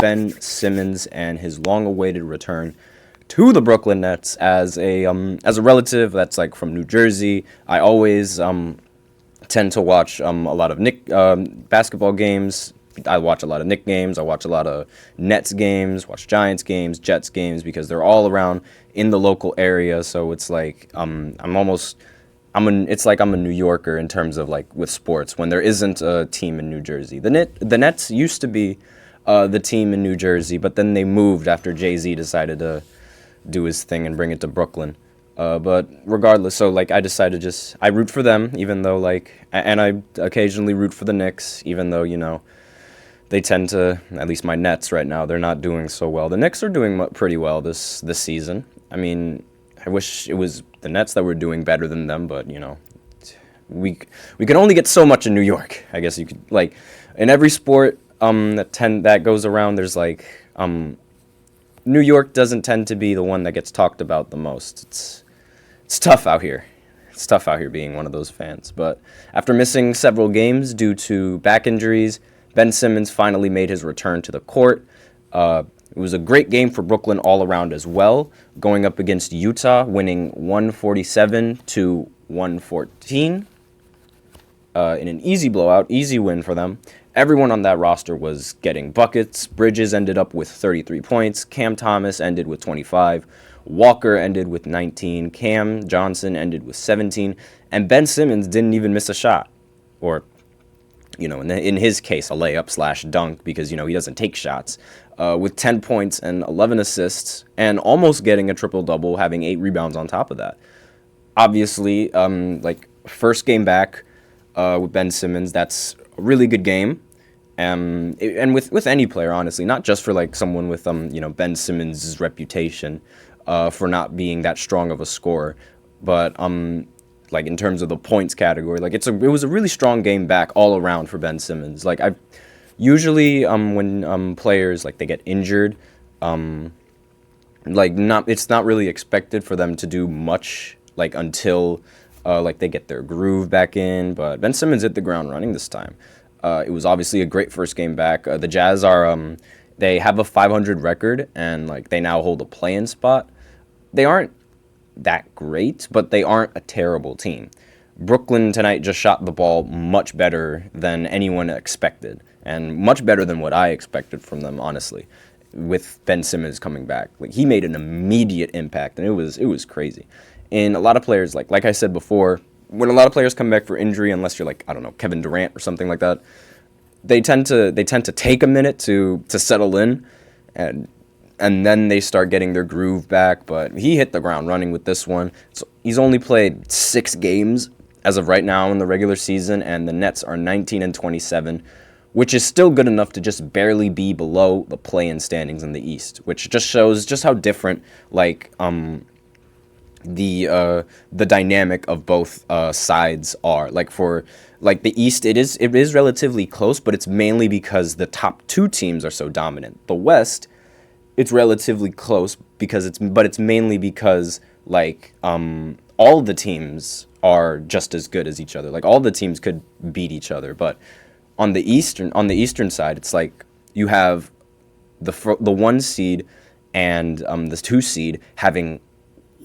Ben Simmons and his long-awaited return to the Brooklyn Nets. As a relative that's like from New Jersey, I always tend to watch a lot of Knick basketball games. I watch a lot of Knicks games. I watch a lot of Nets games, watch Giants games, Jets games, because they're all around in the local area. So it's like it's like I'm a New Yorker in terms of like with sports when there isn't a team in New Jersey. The Nets used to be the team in New Jersey, but then they moved after Jay-Z decided to do his thing and bring it to Brooklyn. But regardless, so like I decided I root for them, even though and I occasionally root for the Knicks, even though, they tend to, at least my Nets right now, they're not doing so well. The Knicks are doing pretty well this season. I mean, I wish it was the Nets that were doing better than them, but, we can only get so much in New York. I guess you could, in every sport that goes around, there's, New York doesn't tend to be the one that gets talked about the most. It's tough out here. It's tough out here being one of those fans. But after missing several games due to back injuries, Ben Simmons finally made his return to the court. It was a great game for Brooklyn all around as well, going up against Utah, winning 147-114 in an easy blowout, easy win for them. Everyone on that roster was getting buckets. Bridges ended up with 33 points. Cam Thomas ended with 25. Walker ended with 19. Cam Johnson ended with 17. And Ben Simmons didn't even miss a shot. Or, in his case, a layup / dunk, because, he doesn't take shots. With 10 points and 11 assists, and almost getting a triple-double, having 8 rebounds on top of that. Obviously, first game back with Ben Simmons, that's a really good game. And with any player, honestly, not just for, someone with, Ben Simmons' reputation for not being that strong of a scorer, but, in terms of the points category, it was a really strong game back all around for Ben Simmons. I've usually when players they get injured, it's not really expected for them to do much until they get their groove back in. But Ben Simmons hit the ground running this time. It was obviously a great first game back. The Jazz are they have a 500 record, and they now hold a play-in spot. They aren't that great, but they aren't a terrible team. Brooklyn tonight just shot the ball much better than anyone expected, and much better than what I expected from them, honestly, with Ben Simmons coming back. He made an immediate impact, and it was crazy. And a lot of players, like I said before, when a lot of players come back for injury, unless you're I don't know, Kevin Durant or something like that, they tend to take a minute to settle in, and then they start getting their groove back. But he hit the ground running with this one. So he's only played 6 games as of right now in the regular season, and the Nets are 19-27, which is still good enough to just barely be below the play-in standings in the East, which just shows just how different the dynamic of both sides are. For the East, it is relatively close, but it's mainly because the top 2 teams are so dominant. The West, it's relatively close but it's mainly because all the teams are just as good as each other. All the teams could beat each other, but on the eastern side, it's you have the 1 seed and the 2 seed having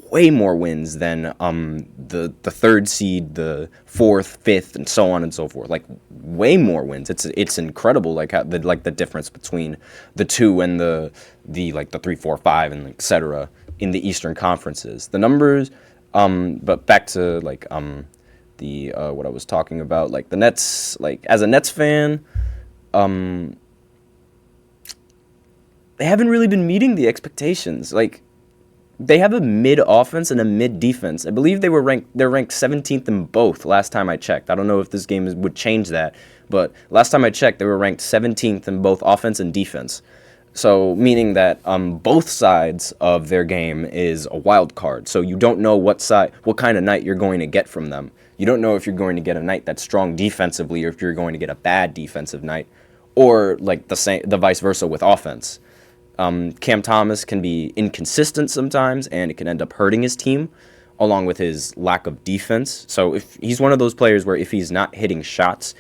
way more wins than the 3rd seed, the 4th, 5th, and so on and so forth. Way more wins. It's incredible. How the difference between the 2 and the 3, 4, 5, and etc. in the Eastern conferences. The numbers. But back to what I was talking about. The Nets. As a Nets fan, they haven't really been meeting the expectations. They have a mid offense and a mid defense. I believe they're ranked 17th in both last time I checked. I don't know if this game would change that, but last time I checked, they were ranked 17th in both offense and defense. So meaning that both sides of their game is a wild card. So you don't know what kind of night you're going to get from them. You don't know if you're going to get a night that's strong defensively or if you're going to get a bad defensive night, or the vice versa with offense. Cam Thomas can be inconsistent sometimes, and it can end up hurting his team, along with his lack of defense. So if he's one of those players where if he's not hitting shots,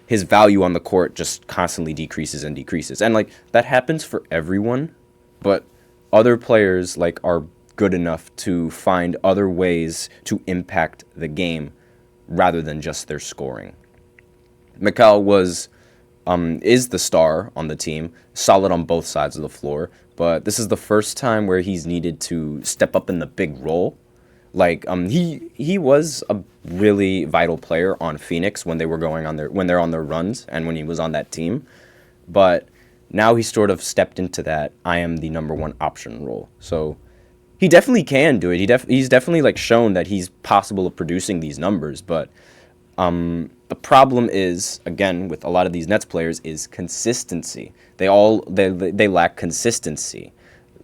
his value on the court just constantly decreases and decreases. And like that happens for everyone, but other players like are good enough to find other ways to impact the game rather than just their scoring. Mikal is the star on the team, solid on both sides of the floor, but this is the first time where he's needed to step up in the big role. Like he was a really vital player on Phoenix when they're on their runs and when he was on that team, but now he sort of stepped into that I am the number one option role. So he definitely can do it. He's definitely like shown that he's possible of producing these numbers, but the problem is, again, with a lot of these Nets players is consistency. They lack consistency.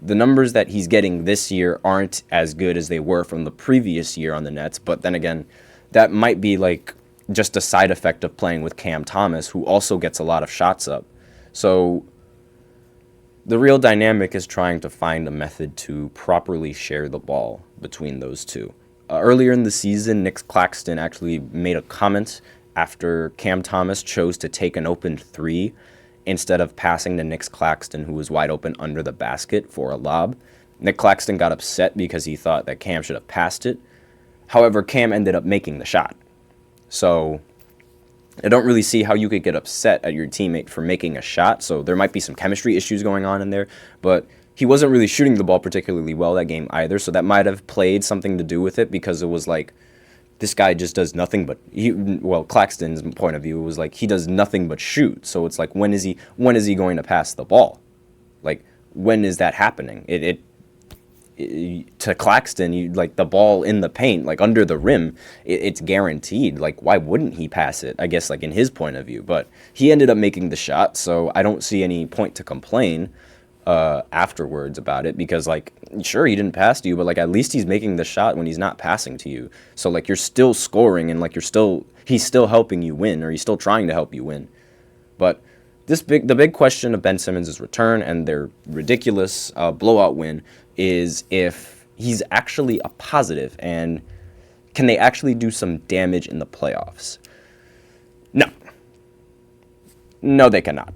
The numbers that he's getting this year aren't as good as they were from the previous year on the Nets, but then again, that might be like just a side effect of playing with Cam Thomas, who also gets a lot of shots up. So the real dynamic is trying to find a method to properly share the ball between those two. Earlier in the season, Nick Claxton actually made a comment after Cam Thomas chose to take an open three instead of passing to Nick Claxton, who was wide open under the basket for a lob. Nick Claxton got upset because he thought that Cam should have passed it. However, Cam ended up making the shot. So I don't really see how you could get upset at your teammate for making a shot. So there might be some chemistry issues going on in there, but he wasn't really shooting the ball particularly well that game either. So that might have played something to do with it, because it was like, this guy just does nothing but Claxton's point of view was like he does nothing but shoot. So it's like, when is he going to pass the ball? Like, when is that happening? To Claxton, you like the ball in the paint, like under the rim, it's guaranteed. Like, why wouldn't he pass it? I guess like in his point of view, but he ended up making the shot, so I don't see any point to complain afterwards about it, because like, sure, he didn't pass to you, but like at least he's making the shot when he's not passing to you. So like you're still scoring, and like he's still helping you win, or he's still trying to help you win. But the big question of Ben Simmons' return and their ridiculous blowout win is if he's actually a positive, and can they actually do some damage in the playoffs? No, they cannot.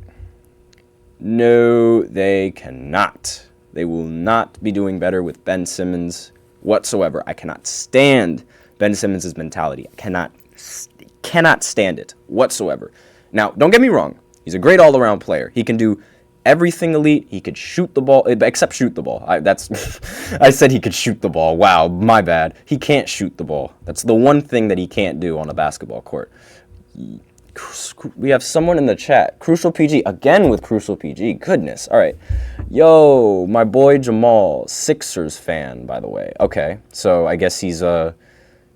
No, they cannot. They will not be doing better with Ben Simmons whatsoever. I cannot stand Ben Simmons' mentality. I cannot stand it whatsoever. Now, don't get me wrong. He's a great all-around player. He can do everything elite. He could shoot the ball, except shoot the ball. I said he could shoot the ball. Wow, my bad. He can't shoot the ball. That's the one thing that he can't do on a basketball court. We have someone in the chat. Crucial PG. Again with Crucial PG. Goodness. All right. Yo, my boy Jamal. Sixers fan, by the way. Okay. So I guess he's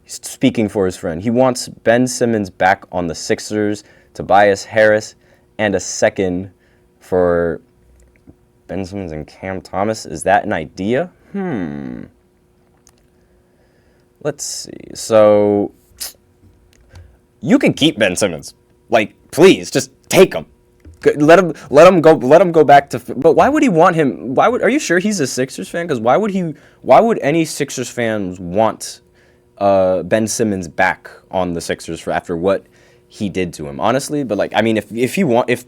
speaking for his friend. He wants Ben Simmons back on the Sixers, Tobias Harris, and a second for Ben Simmons and Cam Thomas. Is that an idea? Let's see. So you can keep Ben Simmons. Like, please, just take him. Let him go back to. But why would he want him? Are you sure he's a Sixers fan? Because why would any Sixers fans want Ben Simmons back on the Sixers after what he did to him? Honestly, but like, I mean, if he wants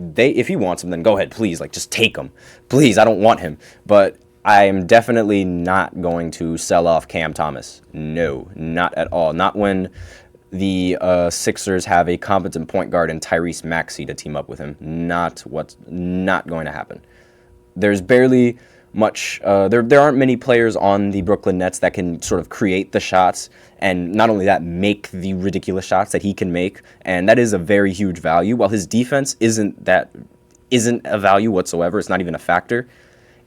him, then go ahead, please. Like, just take him, please. I don't want him, but I am definitely not going to sell off Cam Thomas. No, not at all. Not when the Sixers have a competent point guard in Tyrese Maxey to team up with him. Not going to happen. There's barely much. There aren't many players on the Brooklyn Nets that can sort of create the shots, and not only that, make the ridiculous shots that he can make, and that is a very huge value. While his defense isn't a value whatsoever, it's not even a factor.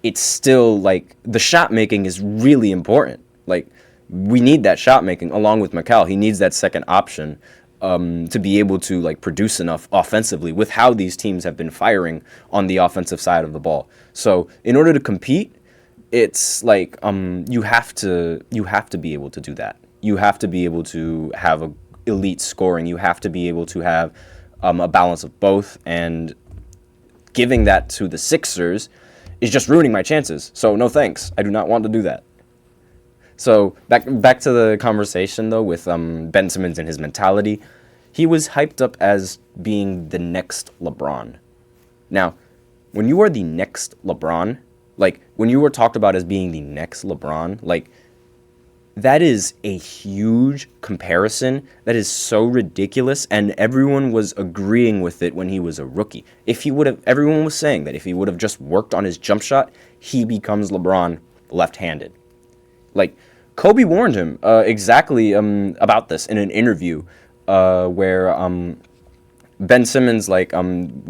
It's still like the shot making is really important. Like, we need that shot making along with Mikal. He needs that second option to be able to like produce enough offensively with how these teams have been firing on the offensive side of the ball. So in order to compete, it's like you have to be able to do that. You have to be able to have a elite scoring. You have to be able to have a balance of both, and giving that to the Sixers is just ruining my chances. So no thanks. I do not want to do that. So back to the conversation though with Ben Simmons and his mentality. He was hyped up as being the next LeBron. Now, when you are the next LeBron, like, when you were talked about as being the next LeBron, like, that is a huge comparison. That is so ridiculous, and everyone was agreeing with it when he was a rookie. Everyone was saying that if he would have just worked on his jump shot, he becomes LeBron left-handed. Like, Kobe warned him exactly about this in an interview where Ben Simmons, like,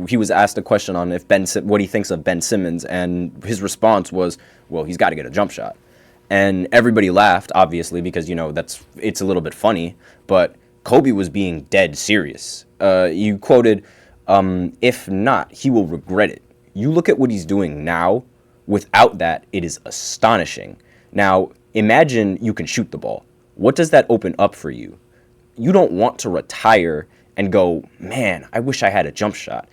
he was asked a question on what he thinks of Ben Simmons, and his response was, well, he's got to get a jump shot. And everybody laughed, obviously, because, it's a little bit funny, but Kobe was being dead serious. You quoted, if not, he will regret it. You look at what he's doing now. Without that, it is astonishing. Now, imagine you can shoot the ball. What does that open up for you? You don't want to retire and go, man, I wish I had a jump shot.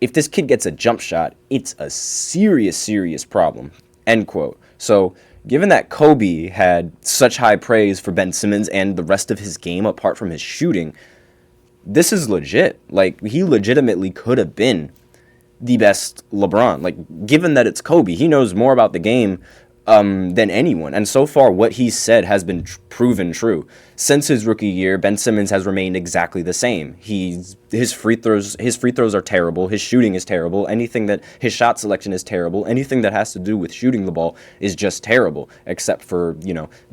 If this kid gets a jump shot, it's a serious, serious problem, end quote. So, given that Kobe had such high praise for Ben Simmons and the rest of his game apart from his shooting, this is legit. Like, he legitimately could have been the best LeBron. Like, given that it's Kobe, he knows more about the game than anyone. And so far, what he said has been proven true. Since his rookie year, Ben Simmons has remained exactly the same. His free throws are terrible. His shooting is terrible. His shot selection is terrible. Anything that has to do with shooting the ball is just terrible, except for,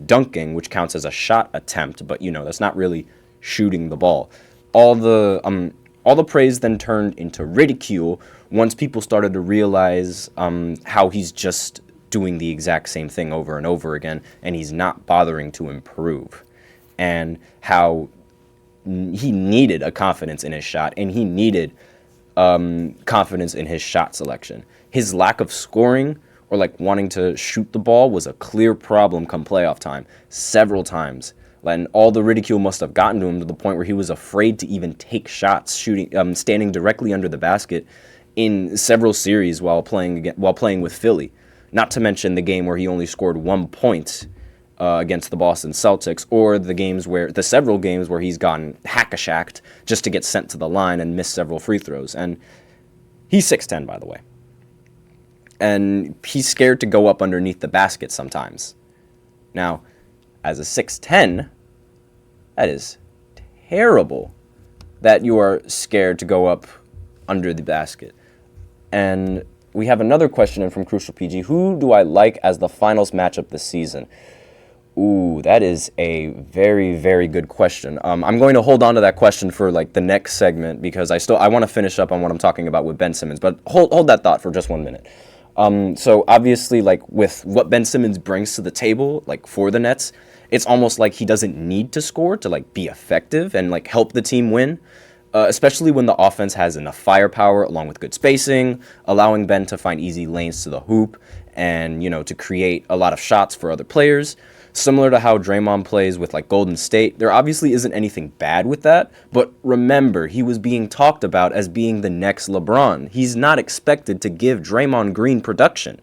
dunking, which counts as a shot attempt. But, that's not really shooting the ball. All the praise then turned into ridicule once people started to realize how he's just doing the exact same thing over and over again, and he's not bothering to improve, and how he needed a confidence in his shot, and he needed confidence in his shot selection. His lack of scoring or like wanting to shoot the ball was a clear problem come playoff time, several times. And all the ridicule must have gotten to him to the point where he was afraid to even take shots, standing directly under the basket in several series while playing with Philly. Not to mention the game where he only scored 1 point against the Boston Celtics, or the several games where he's gotten hack-a-shacked just to get sent to the line and missed several free throws. And he's 6'10", by the way. And he's scared to go up underneath the basket sometimes. Now, as a 6'10", that is terrible that you are scared to go up under the basket. And we have another question in from Crucial PG. Who do I like as the finals matchup this season? Ooh, that is a very, very good question. I'm going to hold on to that question for like the next segment because I want to finish up on what I'm talking about with Ben Simmons. But hold that thought for just 1 minute. So obviously, like with what Ben Simmons brings to the table, like for the Nets, it's almost like he doesn't need to score to like be effective and like help the team win. Especially when the offense has enough firepower along with good spacing, allowing Ben to find easy lanes to the hoop and, to create a lot of shots for other players. Similar to how Draymond plays with like Golden State, there obviously isn't anything bad with that, but remember, he was being talked about as being the next LeBron. He's not expected to give Draymond Green production.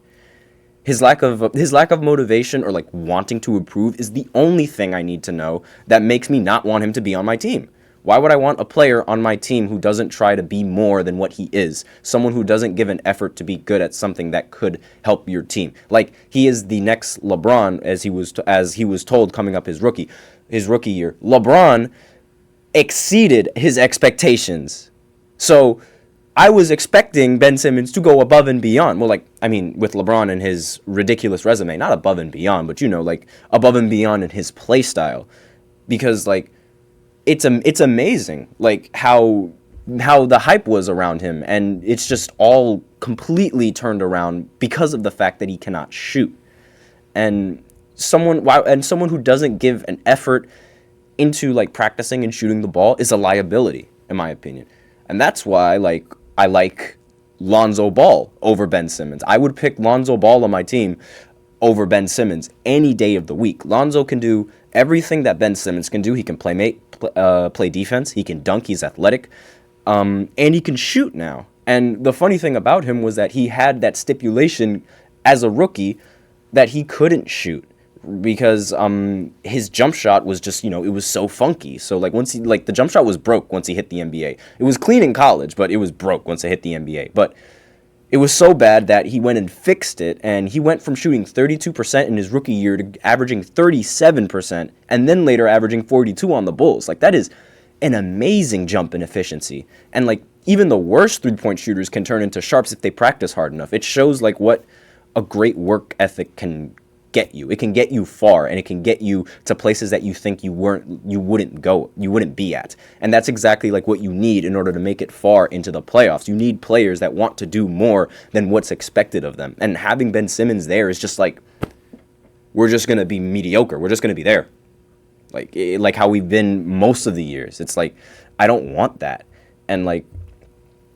His lack of motivation or like wanting to improve is the only thing I need to know that makes me not want him to be on my team. Why would I want a player on my team who doesn't try to be more than what he is? Someone who doesn't give an effort to be good at something that could help your team. Like, he is the next LeBron, as he was told coming up his rookie year. LeBron exceeded his expectations. So I was expecting Ben Simmons to go above and beyond. Well, with LeBron and his ridiculous resume, not above and beyond, but above and beyond in his play style. Because it's amazing, like, how the hype was around him, and it's just all completely turned around because of the fact that he cannot shoot. And someone who doesn't give an effort into, like, practicing and shooting the ball is a liability, in my opinion. And that's why, I like Lonzo Ball over Ben Simmons. I would pick Lonzo Ball on my team over Ben Simmons any day of the week. Lonzo can do everything that Ben Simmons can do. He can play defense. He can dunk. He's athletic. And he can shoot now. And the funny thing about him was that he had that stipulation as a rookie that he couldn't shoot. because his jump shot was just, it was so funky. So like once the jump shot was broke once he hit the NBA. It was clean in college, but it was broke once it hit the NBA. But it was so bad that he went and fixed it, and he went from shooting 32% in his rookie year to averaging 37%, and then later averaging 42 on the Bulls. Like, that is an amazing jump in efficiency. And like, even the worst three-point shooters can turn into sharps if they practice hard enough. It shows like what a great work ethic can get you. It can get you far, and it can get you to places that you think you wouldn't be at. And that's exactly like what you need in order to make it far into the playoffs. You need players that want to do more than what's expected of them. And having Ben Simmons there is just like, we're just going to be mediocre. We're just going to be there. Like how we've been most of the years. It's like, I don't want that. And like,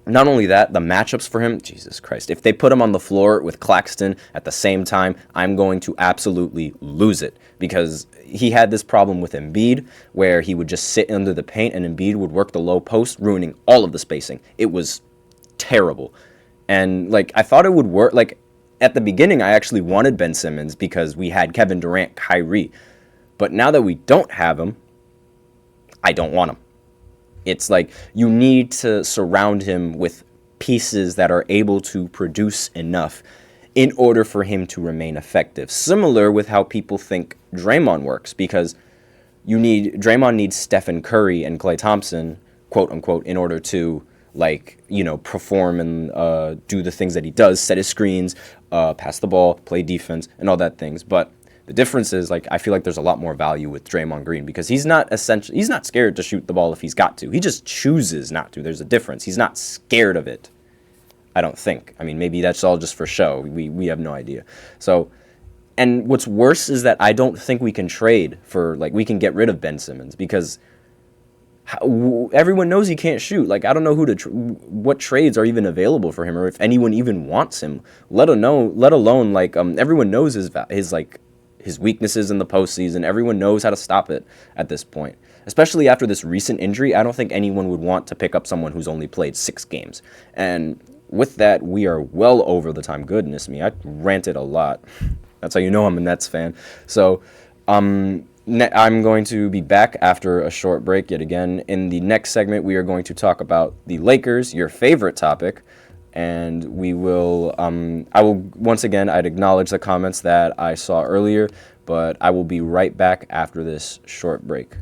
not only that, the matchups for him, Jesus Christ, if they put him on the floor with Claxton at the same time, I'm going to absolutely lose it, because he had this problem with Embiid where he would just sit under the paint and Embiid would work the low post, ruining all of the spacing. It was terrible. And like, I thought it would work. Like, at the beginning, I actually wanted Ben Simmons because we had Kevin Durant, Kyrie. But now that we don't have him, I don't want him. It's like you need to surround him with pieces that are able to produce enough in order for him to remain effective. Similar with how people think Draymond works, because Draymond needs Stephen Curry and Klay Thompson, quote unquote, in order to perform and do the things that he does, set his screens, pass the ball, play defense, and all that things. But the difference is, like, I feel like there's a lot more value with Draymond Green, because he's not scared to shoot the ball if he's got to. He just chooses not to. There's a difference. He's not scared of it, I don't think. I mean, maybe that's all just for show. We have no idea. So, and what's worse is that I don't think we can we can get rid of Ben Simmons, because everyone knows he can't shoot. Like, I don't know what trades are even available for him, or if anyone even wants him. Let alone everyone knows his weaknesses in the postseason. Everyone knows how to stop it at this point. Especially after this recent injury, I don't think anyone would want to pick up someone who's only played 6 games. And with that, we are well over the time. Goodness me, I ranted a lot. That's how you know I'm a Nets fan. So, I'm going to be back after a short break yet again. In the next segment, we are going to talk about the Lakers, your favorite topic. And we will, I'd acknowledge the comments that I saw earlier, but I will be right back after this short break.